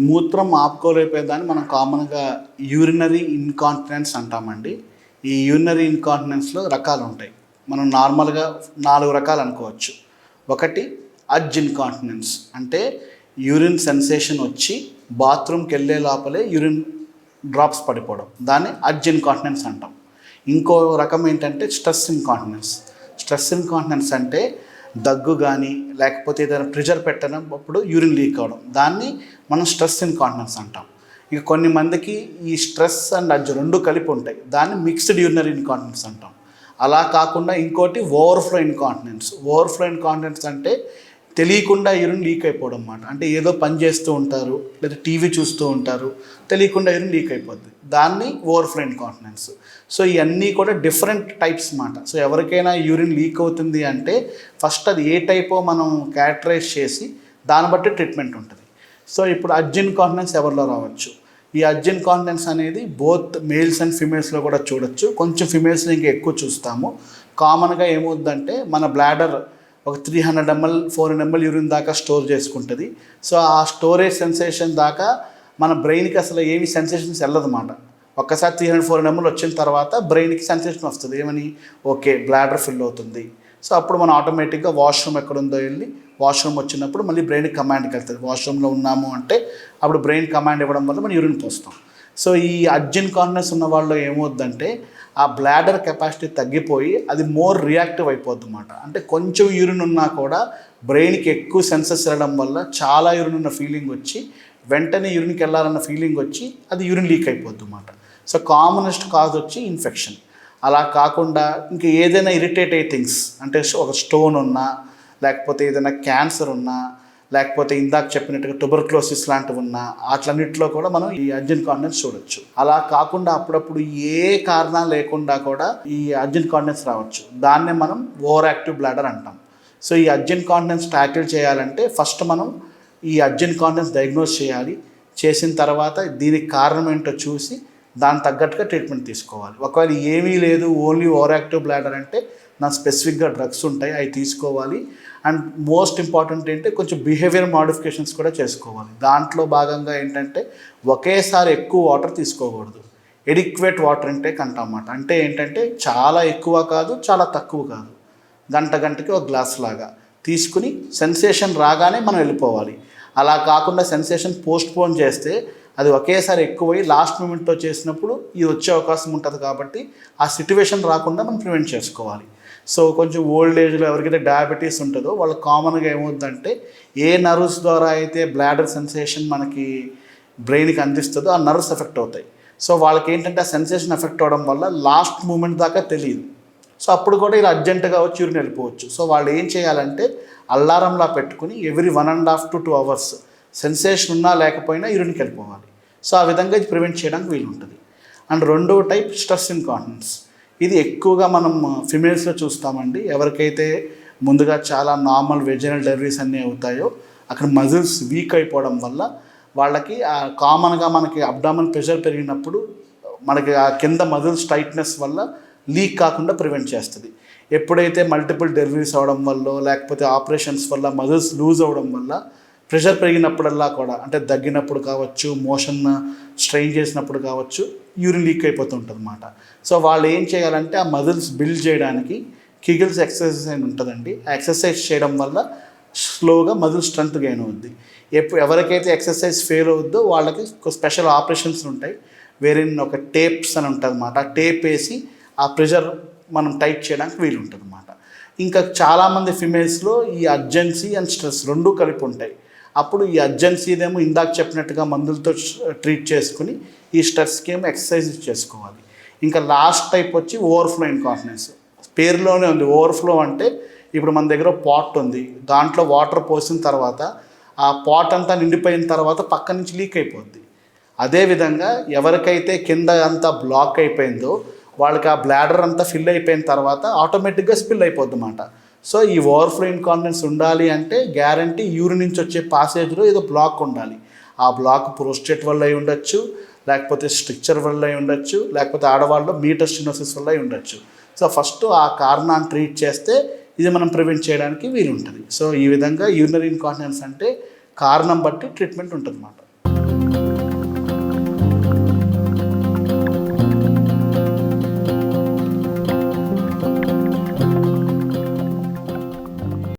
మూత్రం ఆపుకోలేకపోయేదాన్ని మనం కామన్గా యూరినరీ ఇన్కాంటినెన్స్ అంటామండి. ఈ యూరినరీ ఇన్కాంటినెన్స్లో రకాలు ఉంటాయి. మనం నార్మల్గా 4 రకాలు అనుకోవచ్చు. ఒకటి అర్జ్ ఇన్కాంటినెన్స్, అంటే యూరిన్ సెన్సేషన్ వచ్చి బాత్రూమ్కి వెళ్ళే లోపలే యూరిన్ డ్రాప్స్ పడిపోవడం, దాన్ని అర్జ్ ఇన్కాంటినెన్స్ అంటాం. ఇంకో రకం ఏంటంటే స్ట్రెస్ ఇన్కాంటినెన్స్. స్ట్రెస్ ఇన్కాంటినెన్స్ అంటే దగ్గు కానీ లేకపోతే ఏదైనా ప్రెషర్ పెట్టినప్పుడు యూరిన్ లీక్ అవ్వడం, దాన్ని మనం స్ట్రెస్ ఇన్కాంటినెన్స్ అంటాం. ఇక కొన్ని మందికి ఈ స్ట్రెస్ అండ్ అర్జ్ రెండు కలిపి ఉంటాయి, దాన్ని మిక్స్డ్ యూరినరీ ఇన్కాంటినెన్స్ అంటాం. అలా కాకుండా ఇంకోటి ఓవర్ఫ్లో ఇన్కాంటినెన్స్. ఓవర్ఫ్లో ఇన్కాంటినెన్స్ అంటే తెలియకుండా యూరిన్ లీక్ అయిపోవడం అన్నమాట. అంటే ఏదో పని చేస్తూ ఉంటారు లేదా టీవీ చూస్తూ ఉంటారు, తెలియకుండా యూరిన్ లీక్ అయిపోద్ది, దాన్ని ఓవర్ఫ్లో ఇన్కాంటినెన్స్. సో ఇవన్నీ కూడా డిఫరెంట్ టైప్స్ అన్నమాట. సో ఎవరికైనా యూరిన్ లీక్ అవుతుంది అంటే ఫస్ట్ అది ఏ టైపో మనం క్యారెక్టరైజ్ చేసి దాన్ని బట్టి ట్రీట్మెంట్ ఉంటుంది. సో ఇప్పుడు అర్జ్ ఇన్కాంటినెన్స్ ఎవరిలో రావచ్చు. ఈ అర్జ్ ఇన్కాంటినెన్స్ అనేది బోత్ మేల్స్ అండ్ ఫిమేల్స్లో కూడా చూడొచ్చు. కొంచెం ఫిమేల్స్లో ఇంకా ఎక్కువ చూస్తాము. కామన్గా ఏమవుద్దంటే మన బ్లాడర్ ఒక 300 ml 400 ml యూరిన్ దాకా స్టోర్ చేసుకుంటుంది. సో ఆ స్టోరేజ్ సెన్సేషన్ దాకా మన బ్రెయిన్కి అసలు ఏమి సెన్సేషన్స్ వెళ్ళదన్నమాట. ఒక్కసారి 300-400 ml వచ్చిన తర్వాత బ్రెయిన్కి సెన్సేషన్ వస్తుంది, ఏమని, ఓకే బ్లాడర్ ఫిల్ అవుతుంది. సో అప్పుడు మనం ఆటోమేటిక్గా వాష్రూమ్ ఎక్కడుందో వెళ్ళి వాష్రూమ్ వచ్చినప్పుడు మళ్ళీ బ్రెయిన్కి కమాండ్కి వెళ్తుంది. వాష్రూమ్లో ఉన్నాము అంటే అప్పుడు బ్రెయిన్ కమాండ్ ఇవ్వడం వల్ల మనం యూరిన్ పోస్తాం. సో ఈ అర్జ్ ఇన్కాంటినెన్స్ ఉన్న వాళ్ళు ఏమవుద్దంటే ఆ బ్లాడర్ కెపాసిటీ తగ్గిపోయి అది మోర్ రియాక్టివ్ అయిపోద్ది అన్నమాట. అంటే కొంచెం యూరిన్ ఉన్నా కూడా బ్రెయిన్కి ఎక్కువ సెన్సెస్ వెళ్ళడం వల్ల చాలా యూరిన్ ఉన్న ఫీలింగ్ వచ్చి వెంటనే యూరిన్కి వెళ్ళాలన్న ఫీలింగ్ వచ్చి అది యూరిన్ లీక్ అయిపోద్ది అన్నమాట. సో కామనెస్ట్ కాజ్ వచ్చి ఇన్ఫెక్షన్. అలా కాకుండా ఇంకా ఏదైనా ఇరిటేట్ అయ్యే థింగ్స్, అంటే ఒక స్టోన్ ఉన్నా లేకపోతే ఏదైనా క్యాన్సర్ ఉన్నా లేకపోతే ఇందాక చెప్పినట్టుగా ట్యూబర్క్లోసిస్ లాంటివి ఉన్నా అట్లన్నింటిలో కూడా మనం ఈ అర్జ్ ఇన్కాంటినెన్స్ చూడొచ్చు. అలా కాకుండా అప్పుడప్పుడు ఏ కారణం లేకుండా కూడా ఈ అర్జ్ ఇన్కాంటినెన్స్ రావచ్చు. దాన్నే మనం ఓవర్ యాక్టివ్ బ్లాడర్ అంటాం. సో ఈ అర్జ్ ఇన్కాంటినెన్స్ ట్యాకిల్ చేయాలంటే ఫస్ట్ మనం ఈ అర్జ్ ఇన్కాంటినెన్స్ డయాగ్నోస్ చేయాలి. చేసిన తర్వాత దీనికి కారణం ఏంటో చూసి దానికి తగ్గట్టుగా ట్రీట్మెంట్ తీసుకోవాలి. ఒకవేళ ఏమీ లేదు ఓన్లీ ఓవర్ యాక్టివ్ బ్లాడర్ అంటే నా స్పెసిఫిక్గా డ్రగ్స్ ఉంటాయి, అవి తీసుకోవాలి. అండ్ మోస్ట్ ఇంపార్టెంట్ ఏంటంటే కొంచెం బిహేవియర్ మాడిఫికేషన్స్ కూడా చేసుకోవాలి. దాంట్లో భాగంగా ఏంటంటే ఒకేసారి ఎక్కువ వాటర్ తీసుకోకూడదు. ఎడిక్వేట్ వాటర్ ఇంటేక్ అంటామన్నమాట. అంటే ఏంటంటే చాలా ఎక్కువ కాదు, చాలా తక్కువ కాదు, గంటకి ఒక గ్లాస్ లాగా తీసుకుని సెన్సేషన్ రాగానే మనం వెళ్ళిపోవాలి. అలా కాకుండా సెన్సేషన్ పోస్ట్పోన్ చేస్తే అది ఒకేసారి ఎక్కువై లాస్ట్ మూమెంట్తో చేసినప్పుడు ఇది వచ్చే అవకాశం ఉంటుంది. కాబట్టి ఆ సిట్యువేషన్ రాకుండా మనం ప్రివెంట్ చేసుకోవాలి. సో కొంచెం ఓల్డ్ ఏజ్లో ఎవరికైతే డయాబెటీస్ ఉంటుందో వాళ్ళకి కామన్గా ఏమవుతుందంటే ఏ నర్వ్స్ ద్వారా అయితే బ్లాడర్ సెన్సేషన్ మనకి బ్రెయిన్కి అందిస్తుందో ఆ నర్వ్స్ ఎఫెక్ట్ అవుతాయి. సో వాళ్ళకి ఏంటంటే ఆ సెన్సేషన్ ఎఫెక్ట్ అవ్వడం వల్ల లాస్ట్ మూమెంట్ దాకా తెలియదు. సో అప్పుడు కూడా ఇలా అర్జెంటుగా వచ్చి యూరిన్ వెళ్ళిపోవచ్చు. సో వాళ్ళు ఏం చేయాలంటే అలారంలా పెట్టుకుని ఎవ్రీ 1.5 to 2 hours సెన్సేషన్ ఉన్నా లేకపోయినా యూరిన్కి వెళ్ళిపోవాలి. సో ఆ విధంగా ఇది ప్రివెంట్ చేయడానికి వీలు ఉంటుంది. అండ్ రెండో టైప్ స్ట్రెస్ ఇన్కాంటినెన్స్. ఇది ఎక్కువగా మనం ఫిమేల్స్లో చూస్తామండి. ఎవరికైతే ముందుగా చాలా నార్మల్ వెజైనల్ డెలివరీస్ అన్నీ అవుతాయో అక్కడ మజిల్స్ వీక్ అయిపోవడం వల్ల వాళ్ళకి కామన్గా మనకి అబ్డామన్ ప్రెషర్ పెరిగినప్పుడు మనకి ఆ కింద మజిల్స్ టైట్నెస్ వల్ల లీక్ కాకుండా ప్రివెంట్ చేస్తుంది. ఎప్పుడైతే మల్టిపుల్ డెలివరీస్ అవ్వడం వల్ల లేకపోతే ఆపరేషన్స్ వల్ల మజిల్స్ లూజ్ అవ్వడం వల్ల ప్రెషర్ పెరిగినప్పుడల్లా కూడా, అంటే దగ్గినప్పుడు కావచ్చు, మోషన్ స్ట్రెయిన్ చేసినప్పుడు కావచ్చు, యూరిన్ లీక్ అయిపోతుంటుంది అన్నమాట. సో వాళ్ళు ఏం చేయాలంటే ఆ మజిల్స్ బిల్డ్ చేయడానికి కిగిల్స్ ఎక్సర్సైజ్ అని ఉంటుందండి. ఆ ఎక్సర్సైజ్ చేయడం వల్ల స్లోగా మజిల్ స్ట్రెంత్ గెయిన్ అవుద్ది. ఎవరికైతే ఎక్సర్సైజ్ ఫెయిల్ అవుద్దో వాళ్ళకి స్పెషల్ ఆపరేషన్స్ ఉంటాయి. వేరేన్ ఒక టేప్స్ అని ఉంటుంది అన్నమాట. ఆ టేప్ వేసి ఆ ప్రెషర్ మనం టైట్ చేయడానికి వీలు ఉంటుంది అన్నమాట. ఇంకా చాలామంది ఫిమేల్స్లో ఈ అర్జెన్సీ అండ్ స్ట్రెస్ రెండూ కలిపి ఉంటాయి. అప్పుడు ఈ అర్జెన్సీనేమో ఇందాక చెప్పినట్టుగా మందులతో ట్రీట్ చేసుకుని ఈ స్ట్రెస్కి ఏమో ఎక్సర్సైజ్ చేసుకోవాలి. ఇంకా లాస్ట్ టైప్ వచ్చి ఓవర్ఫ్లో ఇన్కాంటినెన్స్. పేరులోనే ఉంది ఓవర్ఫ్లో. అంటే ఇప్పుడు మన దగ్గర పాట్ ఉంది, దాంట్లో వాటర్ పోసిన తర్వాత ఆ పాట్ అంతా నిండిపోయిన తర్వాత పక్క నుంచి లీక్ అయిపోద్ది. అదేవిధంగా ఎవరికైతే కింద అంతా బ్లాక్ అయిపోయిందో వాళ్ళకి ఆ బ్లాడర్ అంతా ఫిల్ అయిపోయిన తర్వాత ఆటోమేటిక్గా స్పిల్ అయిపోద్ది అన్నమాట. సో ఈ ఓవర్ఫ్లో ఇన్కాంటినెన్స్ ఉండాలి అంటే గ్యారంటీ యూరిన్ నుంచి వచ్చే పాసేజ్లో ఏదో బ్లాక్ ఉండాలి. ఆ బ్లాక్ ప్రోస్టేట్ వల్ల అయి ఉండొచ్చు, లేకపోతే స్ట్రిక్చర్ వల్ల అయి ఉండొచ్చు, లేకపోతే ఆడవాళ్ళు మీటోస్టినోసిస్ వల్ల అయి ఉండొచ్చు. సో ఫస్ట్ ఆ కారణాన్ని ట్రీట్ చేస్తే ఇది మనం ప్రివెంట్ చేయడానికి వీలుంటుంది. సో ఈ విధంగా యూరినరీ ఇన్కాంటినెన్స్ అంటే కారణం బట్టి ట్రీట్మెంట్ ఉంటుంది అన్నమాట.